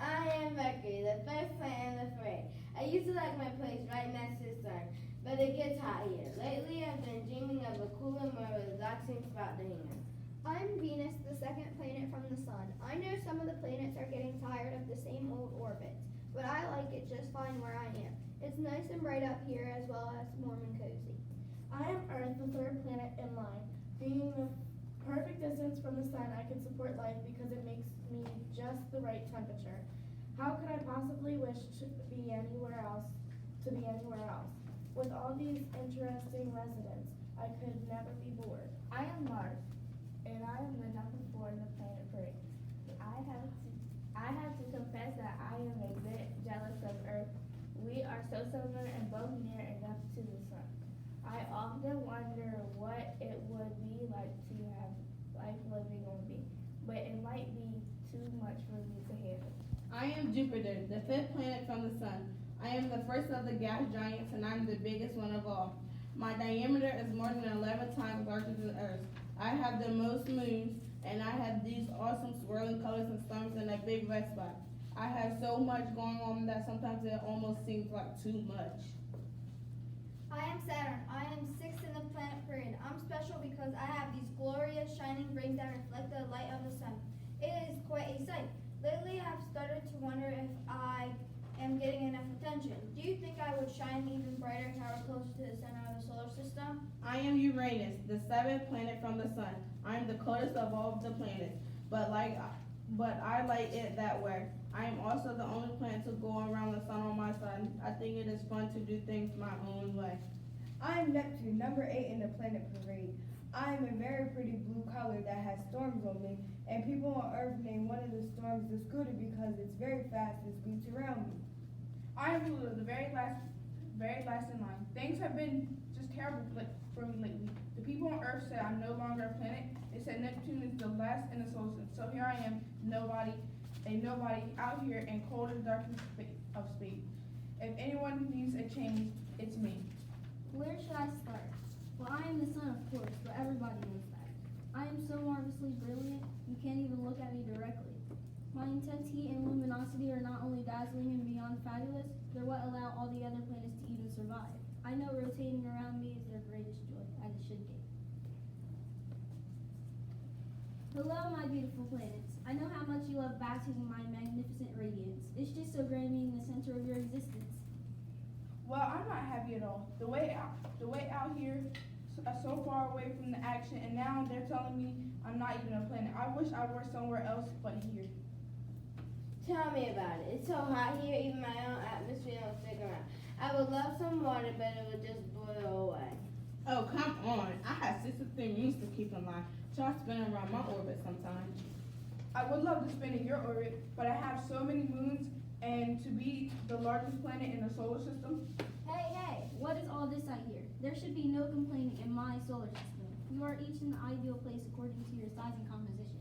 I am Mercury, the first planet in the parade. I used to like my place right next to the sun, but it gets hot here. Lately, I've been dreaming of a cooler, more relaxing spot to hang out. I'm Venus, the second planet from the sun. I know some of the planets are getting tired of the same old orbits, but I like it just fine where I am. It's nice and bright up here as well as warm and cozy. I am Earth, the third planet in line. Being the perfect distance from the sun, I can support life because it makes me just the right temperature. How could I possibly wish to be anywhere else? With all these interesting residents, I could never be bored. I am Mars, and I am the number 4 in the planet parade. I have to confess that I am a bit jealous of Earth. We are so similar and both near enough to the sun. I often wonder what it would be like to have life living on me, but it might be too much for me to handle. I am Jupiter, the fifth planet from the sun. I am the first of the gas giants and I'm the biggest one of all. My diameter is more than 11 times larger than Earth. I have the most moons and I have these awesome swirling colors and storms and a big red spot. I have so much going on that sometimes it almost seems like too much. I am Saturn. I am sixth in the planet parade. I'm special because I have these glorious shining rings that reflect the light of the sun. It is quite a sight. Lately, I've started to wonder if I am getting enough attention. Do you think I would shine even brighter if I were closer to the center of the solar system? I am Uranus, the seventh planet from the sun. I am the coldest of all of the planets, but I like it that way. I am also the only planet to go around the sun on my side. I think it is fun to do things my own way. I'm Neptune, number 8 in the planet parade. I am a very pretty blue color that has storms on me, and people on Earth name one of the storms the Scooter because it's very fast and scoots around me. I am Pluto, the very last in line. Things have been just terrible for me lately. The people on Earth said I'm no longer a planet. They said Neptune is the last in the solar system. So here I am, nobody out here in cold and dark of space. If anyone needs a change, it's me. Where should I start? Well, I am the sun, of course, but everybody knows that. I am so marvelously brilliant, you can't even look at me directly. My intense heat and luminosity are not only dazzling and beyond fabulous, they're what allow all the other planets to even survive. I know rotating around me is their greatest joy, as it should be. Hello, my beautiful planets. I know how much you love basking in my magnificent radiance. It's just so great being the center of your existence. Well, I'm not happy at all. The way out here, so far away from the action, and now they're telling me I'm not even a planet. I wish I were somewhere else but here. Tell me about it. It's so hot here, even my own atmosphere don't stick around. I would love some water, but it would just boil away. Oh, come on. I have 63 moons to keep in line. Try spinning around my orbit sometime. I would love to spin in your orbit, but I have so many moons, and to be the largest planet in the solar system. Hey, what is all this I hear? There should be no complaining in my solar system. You are each in the ideal place according to your size and composition.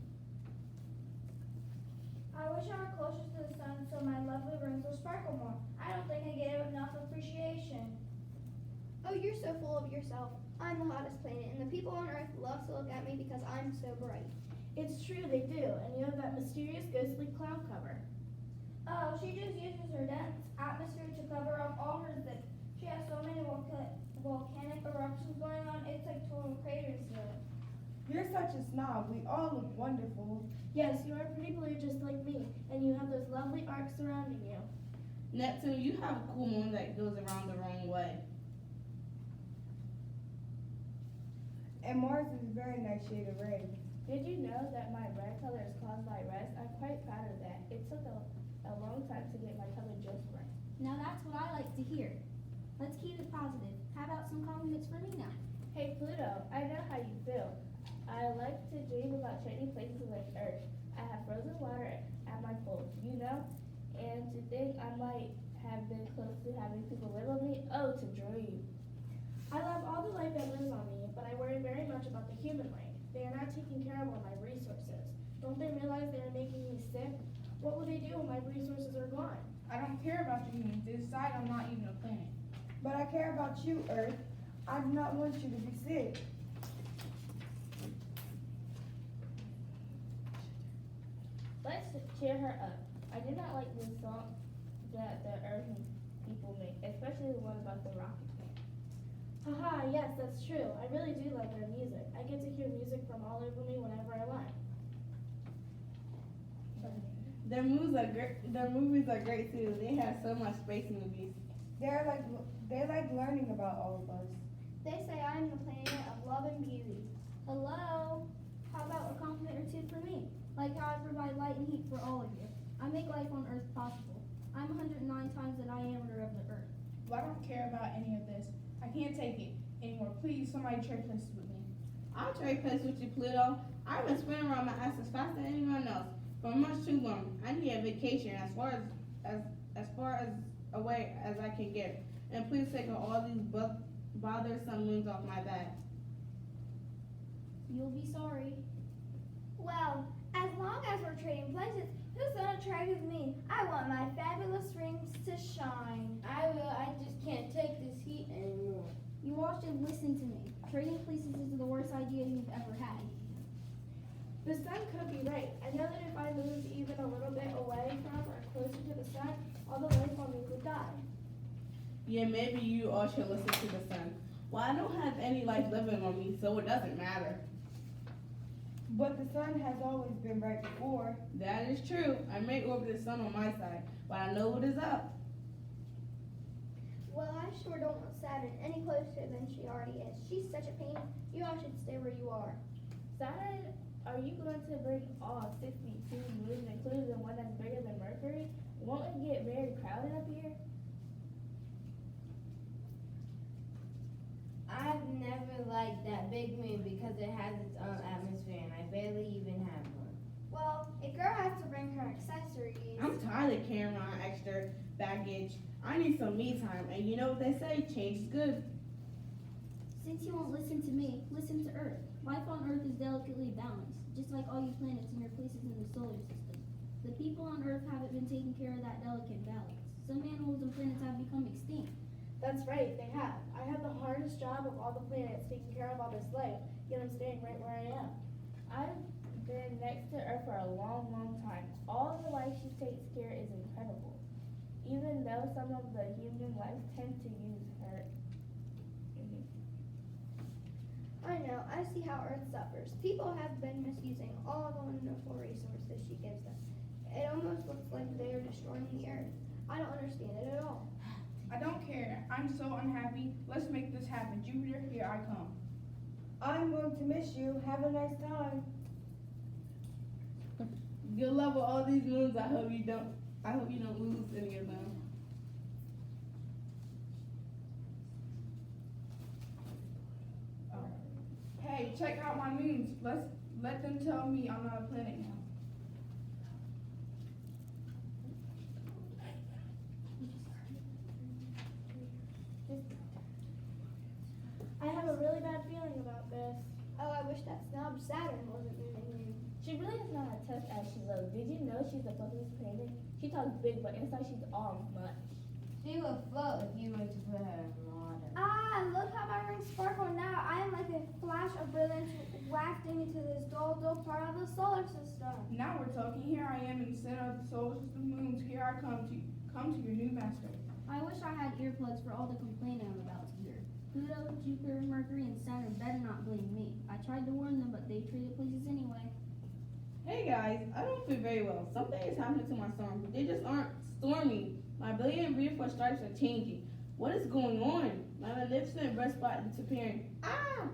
I wish I were closer to the sun so my lovely rings will sparkle more. I don't think I get enough appreciation. Oh, you're so full of yourself. I'm the hottest planet, and the people on Earth love to look at me because I'm so bright. It's true, they do, and you have that mysterious ghostly cloud cover. Oh, she just uses her dense atmosphere to cover up all her zip. She has so many volcanic eruptions going on, it's like total craters here. You're such a snob. We all look wonderful. Yes, you are pretty blue just like me, and you have those lovely arcs surrounding you. Neptune, you have a cool moon that goes around the wrong way. And Mars is a very nice shade of red. Did you know that my red color is caused by rest? I'm quite proud of that. It took a long time to get my color just right. Now that's what I like to hear. Let's keep it positive. How about some compliments for me now? Hey Pluto, I know how you feel. I like to dream about shiny places like Earth. I have frozen water at my poles, you know? And to think I might have been close to having people live on me, oh, to dream. I love all the life that lives on me, but I worry very much about the human race. They are not taking care of all my resources. Don't they realize they are making me sick? What will they do when my resources are gone? I don't care about the humans. They decide I'm not even a planet. But I care about you, Earth. I do not want you to be sick. But let's cheer her up. I do not like the song that the Earth people make, especially the one about the rocket man. Haha, yes, that's true. I really do like their music. I get to hear music from all over me whenever I want. Their movies are great too. They have so much space movies. They like learning about all of us. They say I'm the planet of love and beauty. Hello? How about a compliment or two for me? Like how I provide light and heat for all of you. I make life on Earth possible. I'm 109 times the diameter of the Earth. Well, I don't care about any of this. I can't take it anymore. Please, somebody trade places with me. I'll trade places with you, Pluto. I've been spinning around my axis faster than anyone else for much too long. I need a vacation as far as away as I can get. And please take all these bothersome moons off my back. You'll be sorry. Well, as long as we're trading places, who's gonna trade with me? I want my fabulous rings to shine. I will. I just can't take this heat anymore. You all should listen to me. Trading places is the worst idea you've ever had. The sun could be right. I know that if I moved even a little bit away from or closer to the sun, all the life on me would die. Yeah, maybe you all should listen to the sun. Well, I don't have any life living on me, so it doesn't matter. But the sun has always been right before. That is true. I may orbit the sun on my side, but I know what is up. Well, I sure don't want Saturn any closer than she already is. She's such a pain. You all should stay where you are. Saturn, are you going to bring all 62 moons, including the one that's bigger than Mercury? Won't it get very crowded up here? I've never liked that big moon because it has its own atmosphere and I barely even have one. Well, a girl has to bring her accessories. I'm tired of carrying around extra baggage. I need some me time, and you know what they say, change is good. Since you won't listen to me, listen to Earth. Life on Earth is delicately balanced, just like all you planets and your places in the solar system. The people on Earth haven't been taking care of that delicate balance. Some animals and planets have become extinct. That's right, they have. I have the hardest job of all the planets taking care of all this life, yet I'm staying right where I am. I've been next to Earth for a long, long time. All the life she takes care is incredible. Even though some of the human life tend to use her. I know, I see how Earth suffers. People have been misusing all the wonderful resources she gives them. It almost looks like they are destroying the Earth. I don't understand it at all. I don't care. I'm so unhappy. Let's make this happen. Jupiter, here I come. I'm going to miss you. Have a nice time. Good luck with all these moons. I hope you don't lose any of them. Hey, check out my moons. Let them tell me I'm not a planet now. I have a really bad feeling about this. Oh, I wish that snob Saturn wasn't moving me. She really is not as tough as she looks. Did you know she's the focus planet? She talks big, but inside she's all much. She would float if you were to put her in water. Ah, look how my rings sparkle now. I am like a flash of brilliance wafting into this dull part of the solar system. Now we're talking. Here I am in the center of the solar system moons. Here I come to your new master. I wish I had earplugs for all the complaining I'm about to hear. Pluto, Jupiter, Mercury, and Saturn better not blame me. I tried to warn them, but they traded places anyway. Hey guys, I don't feel very well. Something is happening to my storm. They just aren't storming. My billion and beautiful stripes are changing. What is going on? My magnificent breast spot is disappearing. Ah!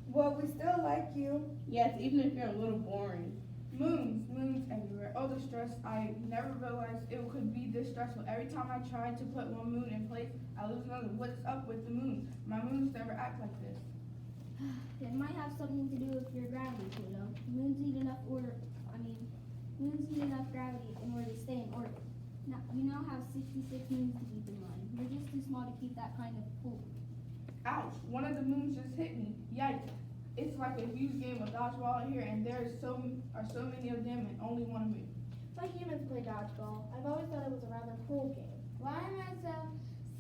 Well, we still like you. Yes, even if you're a little boring. Moons everywhere. Oh, the stress. I never realized it could be this stressful. Every time I try to put one moon in place, I lose another. What's up with the moons? My moons never act like this. It might have something to do with your gravity, Pluto. Moons need enough gravity in order to stay in orbit. Now, you now have 66 moons to keep in mind. You're just too small to keep that kind of pull. Ouch, one of the moons just hit me. Yikes. It's like a huge game of dodgeball here, and there are so many of them and only one move. But humans play dodgeball. I've always thought it was a rather cool game. Why am I so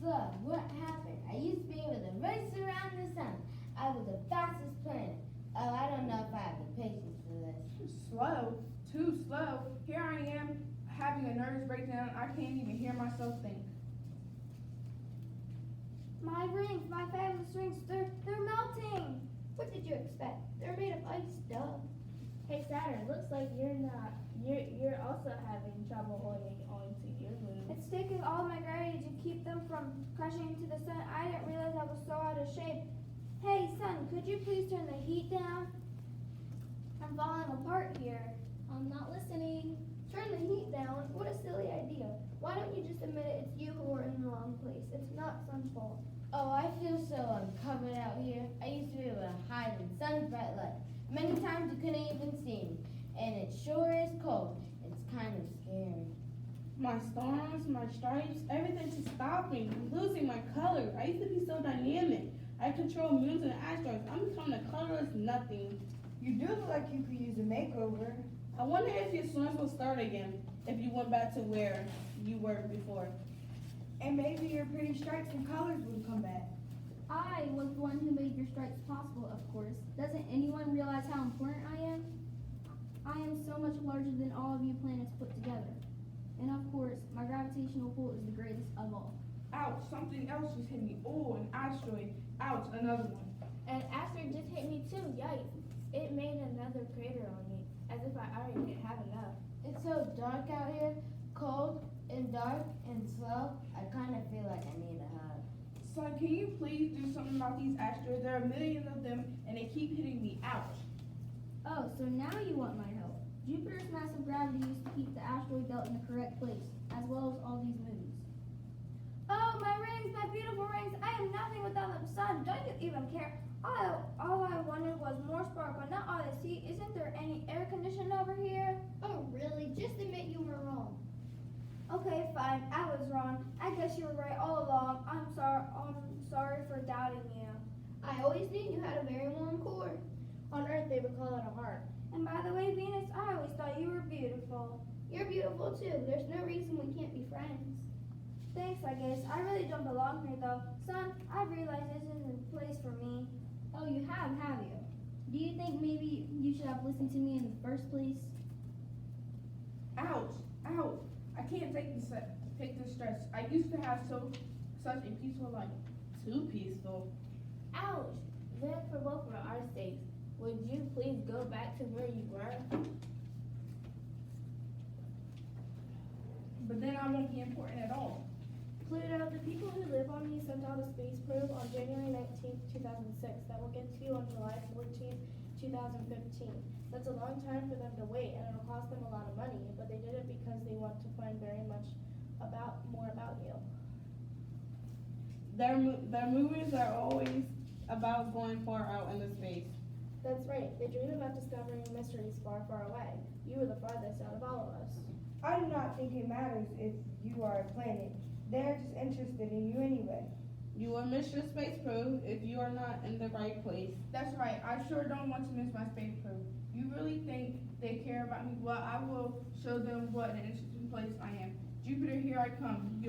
slow? What happened? I used to be able to race around the sun. I was the fastest planet. Oh, I don't know if I have the patience for this. Slow, too slow. Here I am having a nervous breakdown. I can't even hear myself think. My rings, my fabulous rings, they're melting. What did you expect? They're made of ice, duh. Hey Saturn, looks like you're also having trouble holding on to your moon. It's taking all my gravity to keep them from crashing into the sun. I didn't realize I was so out of shape. Hey sun, could you please turn the heat down? I'm falling apart here. I'm not listening. Turn the heat down? What a silly idea. Why don't you just admit it's you who are in the wrong place? It's not Sun's fault. Oh, I feel so uncovered out here. I used to be able to hide in sun's bright light. Many times you couldn't even see me. And it sure is cold. It's kind of scary. My storms, my stripes, everything's stopping. I'm losing my color. I used to be so dynamic. I control moons and asteroids. I'm becoming a colorless nothing. You do look like you could use a makeover. I wonder if your storms will start again if you went back to where you were before. And maybe your pretty stripes and colors would come back. I was the one who made your stripes possible, of course. Doesn't anyone realize how important I am? I am so much larger than all of you planets put together. And of course, my gravitational pull is the greatest of all. Ouch, something else just hit me. Oh, an asteroid. Ouch, another one. An asteroid just hit me too, yikes. It made another crater on me, as if I already didn't have enough. It's so dark out here, cold and dark and slow. I kind of feel like I need a hug. Son, can you please do something about these asteroids? There are millions of them and they keep hitting me. Ouch. Oh, so now you want my help. Jupiter's massive gravity used to keep the asteroid belt in the correct place, as well as all these moons. Oh, my rings, my beautiful rings. I am nothing without them. Sun, don't you even care? All I wanted was more sparkle, not all this heat. Isn't there any air conditioning over here? Oh, really? Just admit you were wrong. Okay, fine. I was wrong. I guess you were right all along. I'm sorry for doubting you. I always knew you had a very warm core. On Earth, they would call it a heart. And by the way, Venus, I always thought you were beautiful. You're beautiful too. There's no reason we can't be friends. Thanks, I guess. I really don't belong here, though. Son, I realize this isn't the place for me. Oh, you have you? Do you think maybe you should have listened to me in the first place? Ouch. Ouch. I can't take this stress. I used to have such a peaceful life. Too peaceful. Ouch! Then for both of our sakes, would you please go back to where you were? But then I won't be important at all. Pluto, the people who live on me sent out a space probe on January 19th, 2006 that will get to you on July 14th, 2015. That's a long time for them to wait, and it'll cost them a lot of money, but they did it because they want to find very much more about you. Their movies are always about going far out into space. That's right. They dream about discovering mysteries far, far away. You were the farthest out of all of us. I do not think it matters if you are a planet. They're just interested in you anyway. You will miss your space probe if you are not in the right place. That's right. I sure don't want to miss my space probe. You really think they care about me? Well, I will show them what an interesting place I am. Jupiter, here I come.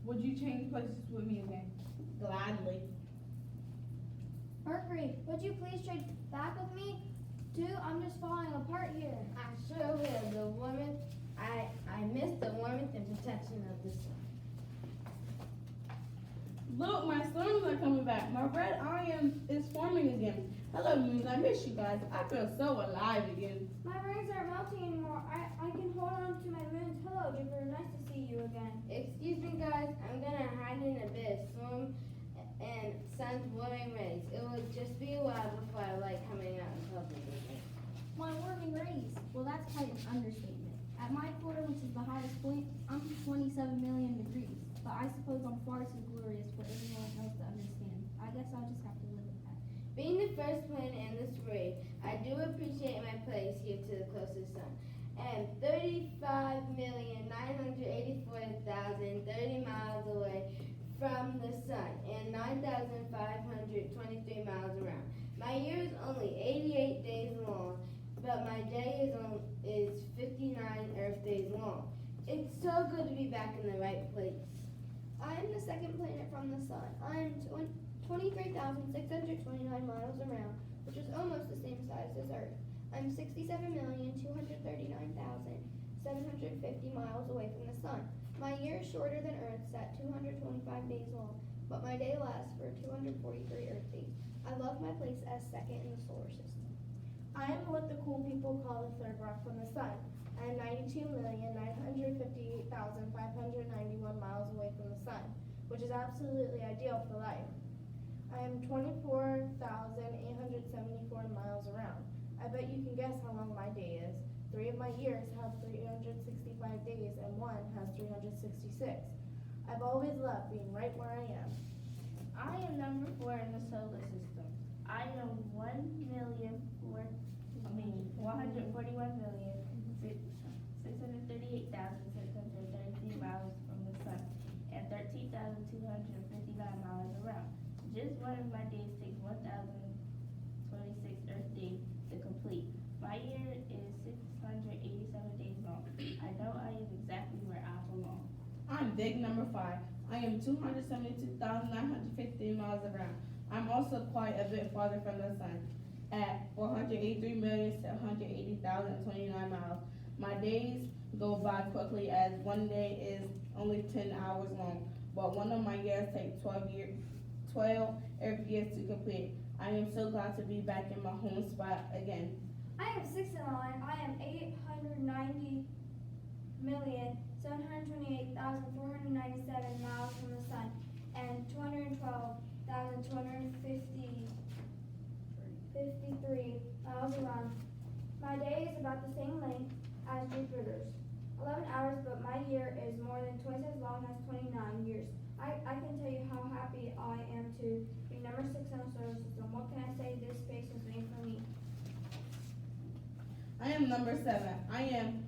Would you change places with me again? Gladly. Mercury, would you please trade back with me? Too, I'm just falling apart here. I sure will. The warmth, I miss the warmth and protection of the sun. Look, my storms are coming back. My red iron is forming again. Hello, moons. I miss you guys. I feel so alive again. My rings aren't melting anymore. I can hold on to my moons. Hello, Jupiter. Nice to see you again. Excuse me, guys. I'm gonna hide in a bit of storm and sun's warming rays. It will just be a while before I like coming out in public again. My warming rays. Well, that's quite an understatement. At my quarter, which is the highest point, I'm 27 million degrees. But I suppose I'm far too glorious for anyone else to understand. I guess I'll just have to live with that. Being the first planet in this parade, I do appreciate my place here to the closest sun. And 35,984,030 miles away from the sun and 9,523 miles around. My year is only 88 days long, but my day is 59 Earth days long. It's so good to be back in the right place. I am the second planet from the sun. I am 23,629 miles around, which is almost the same size as Earth. I'm 67,239,750 miles away from the sun. My year is shorter than Earth's at 225 days long, but my day lasts for 243 Earth days. I love my place as second in the solar system. I am what the cool people call the third rock from the sun. I am 92,958,591 miles away from the sun, which is absolutely ideal for life. I am 24,874 miles around. I bet you can guess how long my day is. 3 of my years have 365 days and 1 has 366. I've always loved being right where I am. I am number 4 in the solar system. I am 141,638,633 miles from the sun and 13,259 miles around. Just one of my days takes 1,026 Earth days to complete. My year is 687 days long. I know I am exactly where I belong. I'm big number 5. I am 272,950 miles around. I'm also quite a bit farther from the sun, at 483,780,029 miles. My days go by quickly as one day is only 10 hours long, but one of my years takes 12 Earth years to complete. I am so glad to be back in my home spot again. I am 6 in the line. I am 890,728,497 miles from the sun and 212,253 miles around. My day is about the same length as Jupiter's, 11 hours, but my year is more than twice as long as 29 years. I can tell you how happy I am to be number 6 in the solar system. What can I say? This space was made for me. I am number 7. I am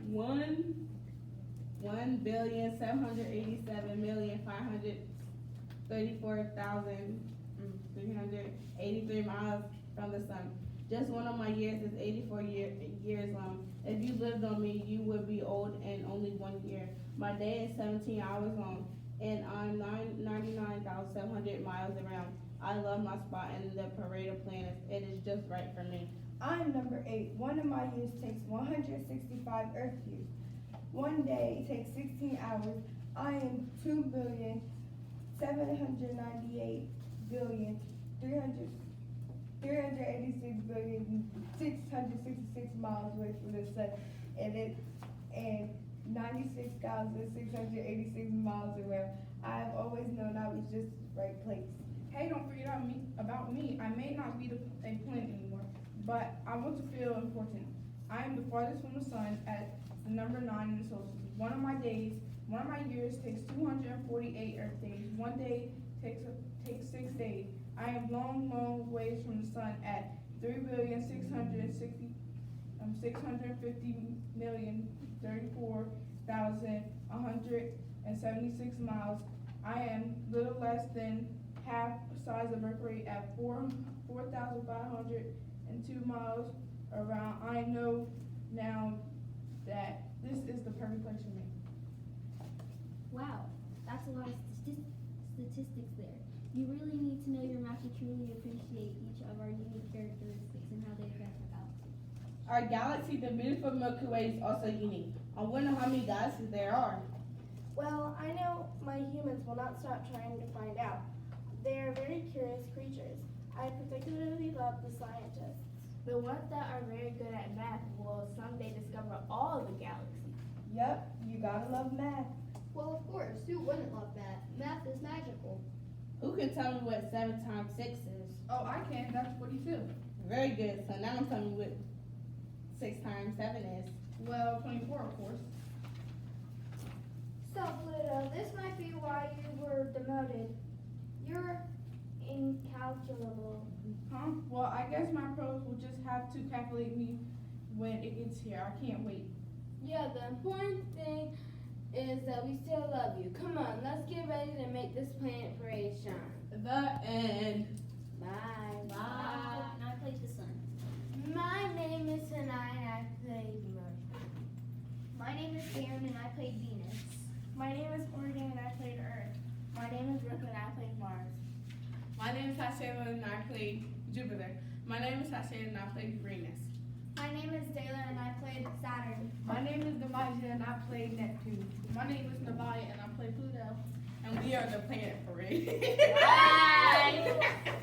1,787,534,383 miles from the sun. Just one of my years is 84 years long. If you lived on me, you would be old in only 1 year. My day is 17 hours long, and I'm 99,700 miles around. I love my spot in the parade of planets. It is just right for me. I'm number 8. One of my years takes 165 Earth years. One day takes 16 hours. I am 2,798,386,666 miles away from the sun, and 96,686 miles around. I have always known I was just the right place. Hey, don't forget about me. I may not be a planet anymore, but I want to feel important. I am the farthest from the sun at the number 9 in the solar system. One of my years takes 248 Earth days. One day takes 6 days. I am long ways from the sun at 3,660,34,176 miles. I am little less than half the size of Mercury at 4,502 miles around. I know now that this is the perfect place for me. Wow, that's a lot of statistics there. You really need to know your map to truly appreciate each of our unique characteristics and how they affect our galaxy. Our galaxy, the beautiful Milky Way, is also unique. I wonder how many galaxies there are. Well, I know my humans will not stop trying to find out. They are very curious creatures. I particularly love the scientists. The ones that are very good at math will someday discover all the galaxies. Yep, you gotta love math. Well, of course, who wouldn't love math? Math is magical. Who can tell me what 7 times 6 is? Oh, I can. That's 42. Very good. So now tell me what 6 times 7 is. Well, 24, of course. So, Pluto, this might be why you were demoted. You're incalculable. Huh? Well, I guess my pros will just have to calculate me when it gets here. I can't wait. Yeah, the important thing is that we still love you. Come on, let's get ready to make this planet parade shine. The end. Bye. And I played the sun. My name is Sanai and I play Mercury. My name is Aaron and I played Venus. My name is Oregon and I played Earth. My name is Brooklyn and I played Mars. My name is Hashem and I played Jupiter. My name is Sasha and I play Uranus. My name is Dayla and I played Saturn. My name is Demasia and I play Neptune. My name is Nabaya and I play Pluto. And we are the Planet Parade. Bye.